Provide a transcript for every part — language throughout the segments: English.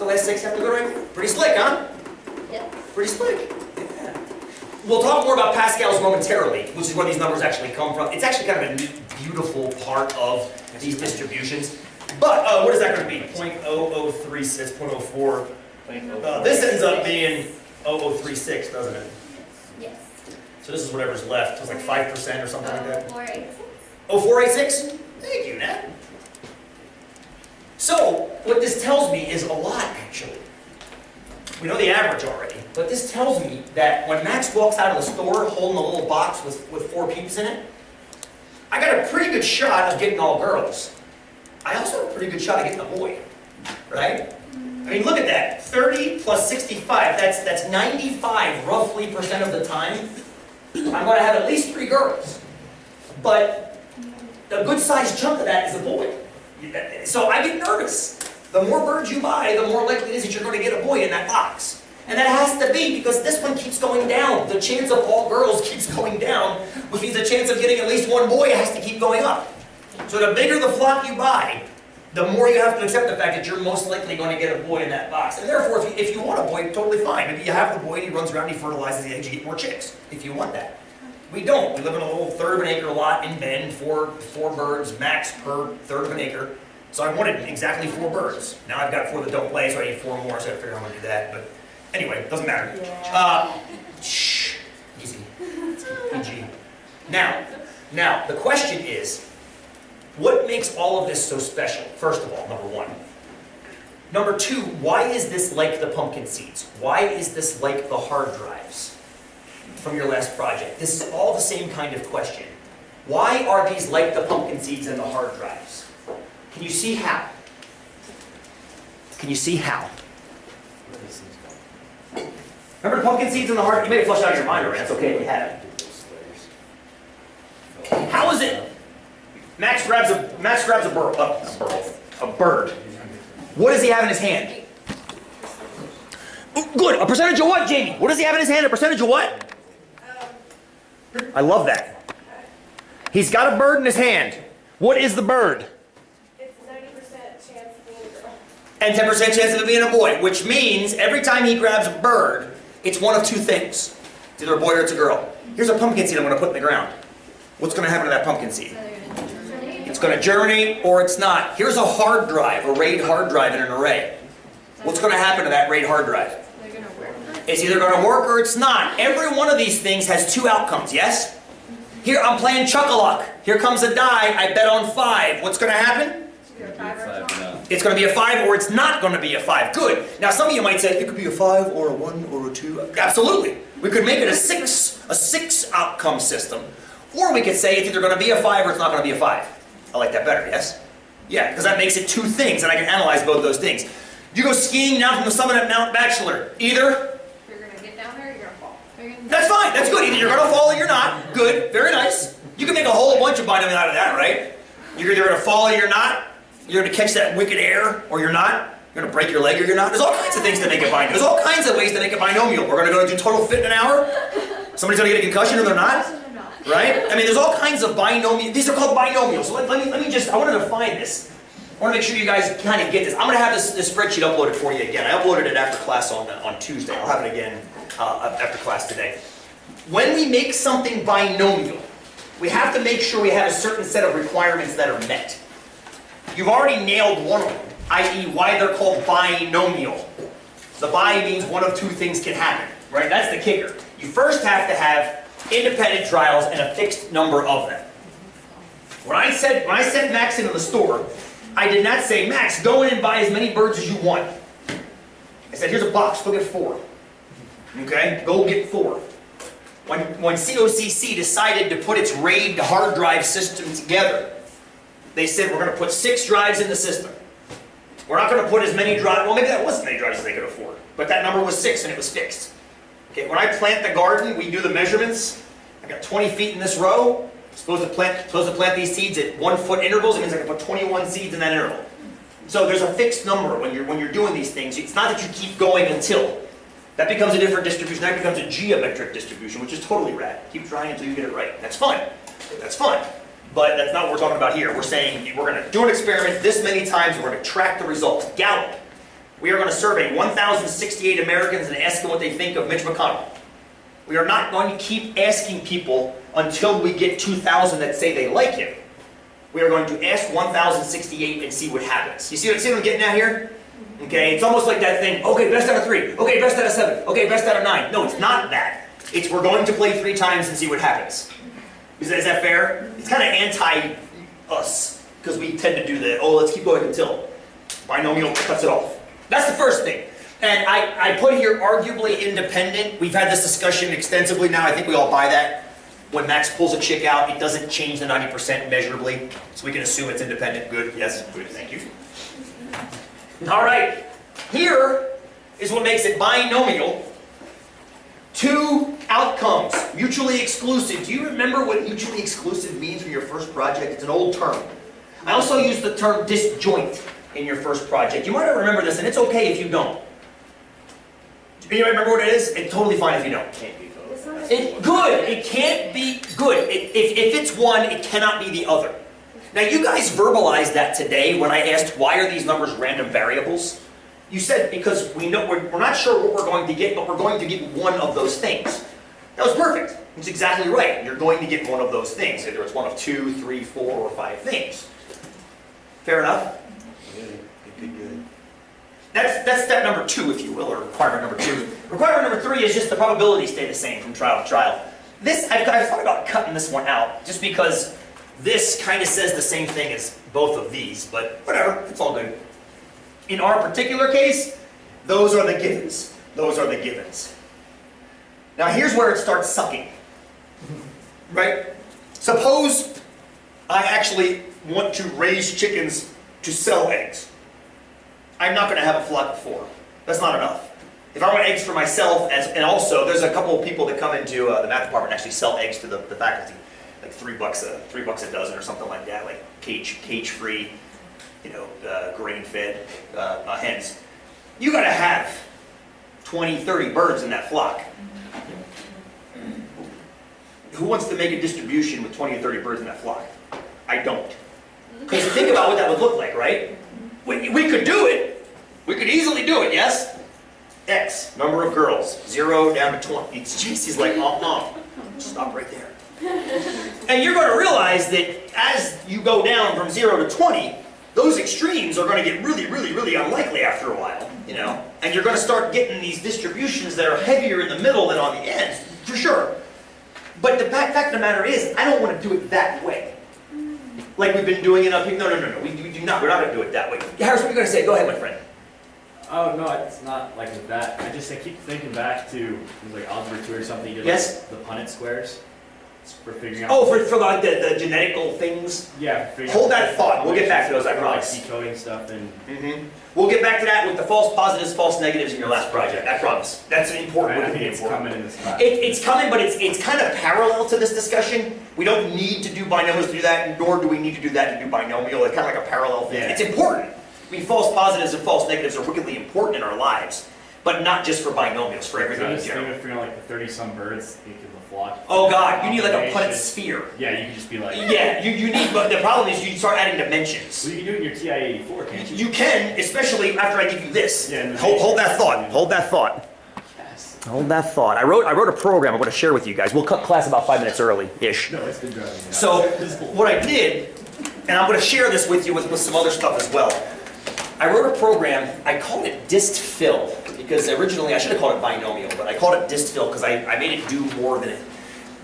last 6 have to go right? Pretty slick, huh? Yep. Pretty slick. Yeah. We'll talk more about Pascal's momentarily, which is where these numbers actually come from. It's actually kind of a neat, beautiful part of these distributions. But what is that going to be? 0.0036, 0.04. This ends up being 0036, doesn't it? Yes. So this is whatever's left. It's like 5% or something like that. 486. 0486? Thank you, Nat. So, what this tells me is a lot, actually. We know the average already, but this tells me that when Max walks out of the store holding a little box with 4 peeps in it, I got a pretty good shot of getting all girls. I also have a pretty good shot of getting a boy, right? I mean, look at that. 30 plus 65, that's 95 roughly % of the time. I'm going to have at least 3 girls. But a good sized chunk of that is a boy. So I get nervous. The more birds you buy, the more likely it is that you're going to get a boy in that box. And that has to be because this one keeps going down. The chance of all girls keeps going down, which means the chance of getting at least 1 boy has to keep going up. So the bigger the flock you buy, the more you have to accept the fact that you're most likely going to get a boy in that box. And therefore, if you want a boy, totally fine. Maybe you have the boy and he runs around and he fertilizes the eggs, you get more chicks, if you want that. We don't. We live in a little 1/3 of an acre lot in Bend, four birds max per 1/3 of an acre. So I wanted exactly 4 birds. Now I've got 4 that don't lay, so I need 4 more, so I have to figure out how I'm going to do that. But anyway, doesn't matter. Shh, easy. PG. Now, the question is, what makes all of this so special? First of all, number 1. Number 2, why is this like the pumpkin seeds? Why is this like the hard drives from your last project? This is all the same kind of question. Why are these like the pumpkin seeds and the hard drives? Can you see how? Can you see how? Remember the pumpkin seeds and the hard? You may have flushed out your mind already. That's okay if you have it. How is it? Max grabs a bird. What does he have in his hand? Oh, good. A percentage of what, Jamie? What does he have in his hand? A percentage of what? I love that. He's got a bird in his hand. What is the bird? It's 90% chance of being a girl. And 10% chance of it being a boy, which means every time he grabs a bird, it's one of 2 things. It's either a boy or it's a girl. Here's a pumpkin seed I'm going to put in the ground. What's going to happen to that pumpkin seed? It's going to germinate or it's not. Here's a hard drive, a RAID hard drive in an array. What's going to happen to that RAID hard drive? It's either going to work or it's not. Every one of these things has 2 outcomes, yes? Here, I'm playing Chuck-a-Luck. Here comes a die. I bet on 5. What's going to happen? It's going to be a 5 or it's not going to be a 5. Good. Now, some of you might say, it could be a 5 or a 1 or a 2. Absolutely. We could make it a 6 outcome system. Or we could say it's either going to be a 5 or it's not going to be a 5. I like that better, yes? Yeah, because that makes it 2 things, and I can analyze both those things. You go skiing down from the summit at Mount Bachelor. Either you're going to get down there or you're going to fall. That's fine. That's good. Either you're going to fall or you're not. Good. Very nice. You can make a whole bunch of binomial out of that, right? You're either going to fall or you're not. You're going to catch that wicked air or you're not. You're going to break your leg or you're not. There's all kinds of things to make a binomial. There's all kinds of ways to make a binomial. We're going to go do total fit in an hour. Somebody's going to get a concussion or they're not. Right? I mean, there's all kinds of binomials. These are called binomials. So let me just, I want to define this. I want to make sure you guys kind of get this. I'm going to have this spreadsheet uploaded for you again. I uploaded it after class on Tuesday. I'll have it again after class today. When we make something binomial, we have to make sure we have a certain set of requirements that are met. You've already nailed one of them, i.e. why they're called binomial. The bi means one of 2 things can happen, right? That's the kicker. You first have to have independent trials and a fixed number of them. When I sent Max into the store, I did not say, Max, go in and buy as many birds as you want. I said, here's a box, go get 4. Okay, go get 4. When COCC decided to put its RAID hard drive system together, they said, we're going to put 6 drives in the system. We're not going to put as many drives, well maybe that wasn't as many drives as they could afford, but that number was 6 and it was fixed. Okay, when I plant the garden, we do the measurements. I got 20 feet in this row. Supposed to plant these seeds at 1 foot intervals. It means I can put 21 seeds in that interval. So there's a fixed number when you're doing these things. It's not that you keep going until. That becomes a different distribution. That becomes a geometric distribution, which is totally rad. Keep trying until you get it right. That's fun. That's fun. But that's not what we're talking about here. We're saying we're going to do an experiment this many times. We're going to track the results. Gallup. We are going to survey 1,068 Americans and ask them what they think of Mitch McConnell. We are not going to keep asking people until we get 2,000 that say they like him. We are going to ask 1,068 and see what happens. You see what I'm getting at here? Okay, it's almost like that thing, okay, best out of 3, okay, best out of 7, okay, best out of 9. No, it's not that. It's we're going to play 3 times and see what happens. Is that fair? It's kind of anti-us, because we tend to do the, oh, let's keep going until binomial cuts it off. That's the first thing. And I put here arguably independent. We've had this discussion extensively now. I think we all buy that. When Max pulls a chick out, it doesn't change the 90% measurably. So we can assume it's independent. Good. Yes. Good. Thank you. All right. Here is what makes it binomial. 2 outcomes. Mutually exclusive. Do you remember what mutually exclusive means from your first project? It's an old term. I also use the term disjoint in your first project. You might not remember this, and it's okay if you don't. Do you remember what it is? It's totally fine if you don't. Can't be both. Good. It can't be good. If it's one, it cannot be the other. Now, you guys verbalized that today when I asked, why are these numbers random variables? You said, because we know we're not sure what we're going to get, but we're going to get one of those things. That was perfect. It's exactly right. You're going to get one of those things. Either it's one of 2, 3, 4, or 5 things. Fair enough? Good. That's step number 2, if you will, or requirement number 2. Requirement number 3 is just the probabilities stay the same from trial to trial. This, I've thought about cutting this one out, just because this kind of says the same thing as both of these, but whatever, it's all good. In our particular case, those are the givens. Those are the givens. Now here's where it starts sucking. Right? Suppose I actually want to raise chickens to sell eggs. I'm not going to have a flock of 4. That's not enough. If I want eggs for myself, and also there's a couple of people that come into the math department and actually sell eggs to the faculty, like $3 a dozen or something like that, like cage-free, grain-fed hens. You got to have 20, 30 birds in that flock. Who wants to make a distribution with 20 or 30 birds in that flock? I don't. Because think about what that would look like, right? We could do it. We could easily do it, yes? X, number of girls, 0 down to 20. He's like, no. Stop right there. And you're going to realize that as you go down from 0 to 20, those extremes are going to get really, really, really unlikely after a while, And you're going to start getting these distributions that are heavier in the middle than on the ends, for sure. But the fact of the matter is, I don't want to do it that way. Like we've been doing it up here. No. We do not. We're not going to do it that way. Harris, what are you going to say? Go ahead, my friend. Oh, no, it's not like with that. I keep thinking back to, it was like Algebra 2 or something, you did Yes? like the Punnett squares for figuring out... Oh, for like the genetical things? Yeah, figuring Hold out that thought. We'll get back to those, I promise. Like decoding stuff and... We'll get back to that with the false positives, false negatives in your last project. I promise. That's important. I think it's coming in this class. It's coming, but it's kind of parallel to this discussion. We don't need to do binomials to do that, nor do we need to do that to do binomial. It's kind of like a parallel thing. Yeah. It's important. I mean, false positives and false negatives are wickedly important in our lives, but not just for binomials, for everything I in was thinking general. of figuring out like the 30-some birds into the flock. Oh God, you need like a Punnett sphere. Yeah, you can just be like... Yeah, you need, but the problem is you start adding dimensions. Well, you can do it in your TI-84, can't you? You can, especially after I give you this. Yeah, Hold that thought. Hold that thought. Yes. Hold that thought. I wrote a program I'm going to share with you guys. We'll cut class about 5 minutes early-ish. No, it's been driving me nuts. So what I did, and I'm going to share this with you with some other stuff as well. I wrote a program, I called it dist fill, because originally I should have called it binomial, but I called it dist fill because I made it do more than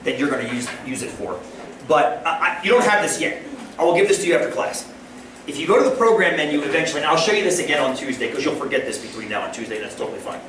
you're going to use it for. But you don't have this yet. I will give this to you after class. If you go to the program menu eventually, and I'll show you this again on Tuesday, because you'll forget this between now and Tuesday, and that's totally fine.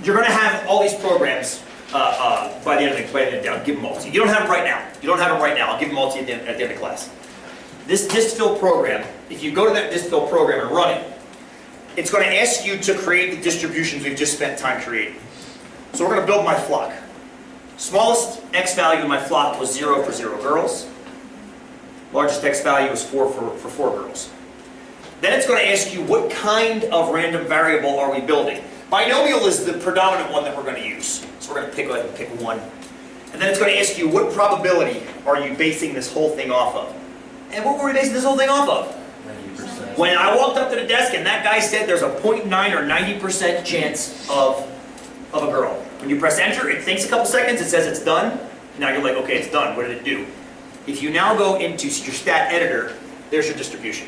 You're going to have all these programs by the end of the day. I'll give them all to you. You don't have them right now. You don't have them right now. I'll give them all to you at the end of class. This dist fill program, if you go to that dist fill program and run it, it's going to ask you to create the distributions we've just spent time creating. So we're going to build my flock. Smallest x value in my flock was 0 for 0 girls. Largest x value was 4 for 4 girls. Then it's going to ask you what kind of random variable are we building. Binomial is the predominant one that we're going to use. So we're going to go ahead and pick one. And then it's going to ask you what probability are you basing this whole thing off of. And what were we basing this whole thing off of? 90%. When I walked up to the desk and that guy said there's a 0.9 or 90% chance of a girl. When you press enter, it thinks a couple seconds, it says it's done. Now you're like, okay, it's done. What did it do? If you now go into your stat editor, there's your distribution.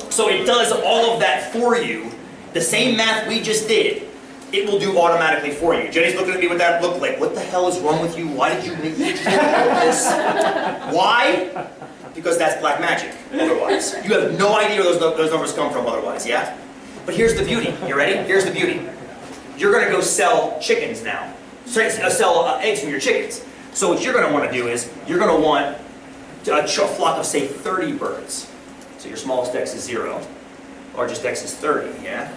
So it does all of that for you. The same math we just did, it will do automatically for you. Jenny's looking at me with that look like, what the hell is wrong with you? Why did you make me do this? Why? Because that's black magic, otherwise. You have no idea where those numbers come from otherwise, yeah? But here's the beauty. You ready? Here's the beauty. You're going to go sell chickens now. Sell eggs from your chickens. So what you're going to want to do is, you're going to want a flock of, say, 30 birds. So your smallest x is 0. Largest x is 30, yeah?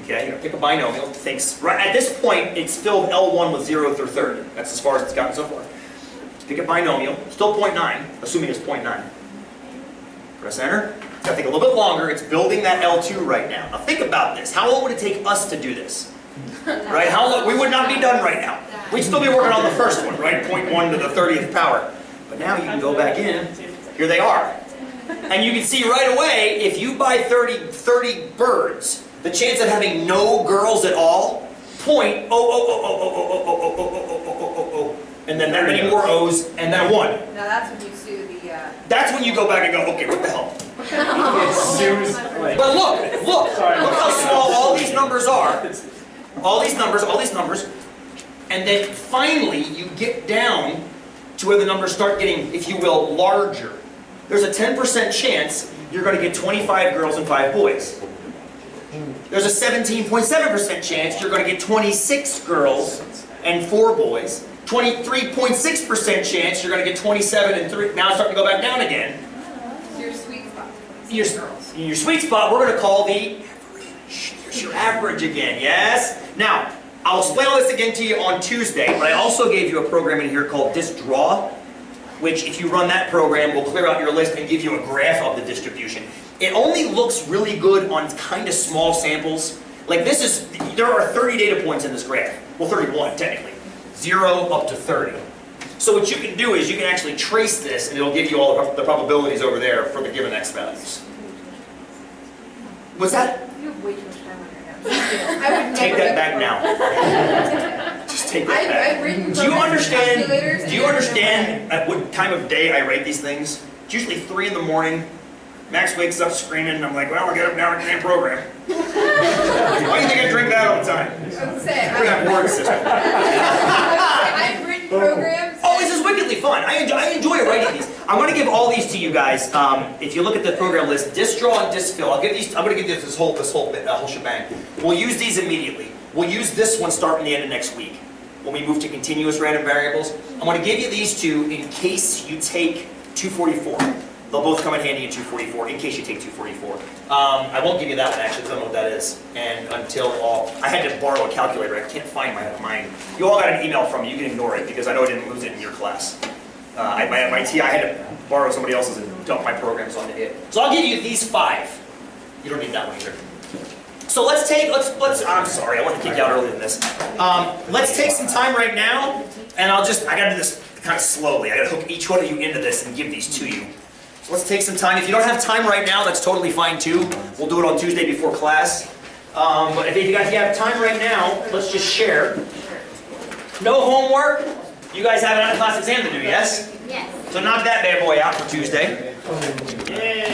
Okay, you're going to pick a binomial. Right at this point, it's filled L1 with 0 through 30. That's as far as it's gotten so far. Pick a binomial, still 0.9, assuming it's 0.9. Press enter. It's going to take a little bit longer. It's building that L2 right now. Now think about this. How long would it take us to do this? Right? How long? We would not be done right now. We'd still be working on the first one, right? 0.1 to the 30th power. But now you can go back in. Here they are. And you can see right away, if you buy 30 birds, the chance of having no girls at all, and then that many more O's, and then 1. Now that's when you sue the, That's when you go back and go, okay, what the hell? Like, But look how small all these numbers are. All these numbers, and then finally you get down to where the numbers start getting, if you will, larger. There's a 10% chance you're going to get 25 girls and 5 boys. There's a 17.7% chance you're going to get 26 girls and 4 boys. 23.6% chance you're going to get 27 and 3. Now it's starting to go back down again. your sweet spot. Your sweet spot, we're going to call the average. Here's your average again, yes? Now, I'll explain all this again to you on Tuesday, but I also gave you a program in here called DistDraw, which if you run that program will clear out your list and give you a graph of the distribution. It only looks really good on kind of small samples. Like this is, there are 30 data points in this graph. Well, 31 technically. 0 up to 30. So what you can do is you can actually trace this and it'll give you all the probabilities over there for the given x values. What's that? You have way too much time on your hands. I would Take never that get back one. now. Just take that back. I've written Do you understand? calculators Do you and understand at what time of day I write these things? It's usually 3 in the morning. Max wakes up screaming, and I'm like, well, I get up now and can't program. Why do you think I drink that all the time? I would say, We're that word system. I've written programs. Oh, this is wickedly fun. I enjoy writing these. I'm going to give all these to you guys. If you look at the program list, DistDraw and DistFill. I'm going to give you this whole shebang. We'll use these immediately. We'll use this one starting the end of next week when we move to continuous random variables. I'm going to give you these two in case you take 244. They'll both come in handy in 244 in case you take 244. I won't give you that one actually, because I don't know what that is. And until I had to borrow a calculator. I can't find mine. You all got an email from me. You can ignore it because I know I didn't lose it in your class. I had to borrow somebody else's and dump my programs onto it. So I'll give you these 5. You don't need that one either. So let's I'm sorry, I want to kick you out earlier than this. Let's take some time right now, and I gotta do this kind of slowly. I gotta hook each one of you into this and give these to you. So let's take some time. If you don't have time right now, that's totally fine too. We'll do it on Tuesday before class. But if you have time right now, let's just share. No homework. You guys have an out-of-class exam to do, yes? Yes. So knock that bad boy out for Tuesday. Yay.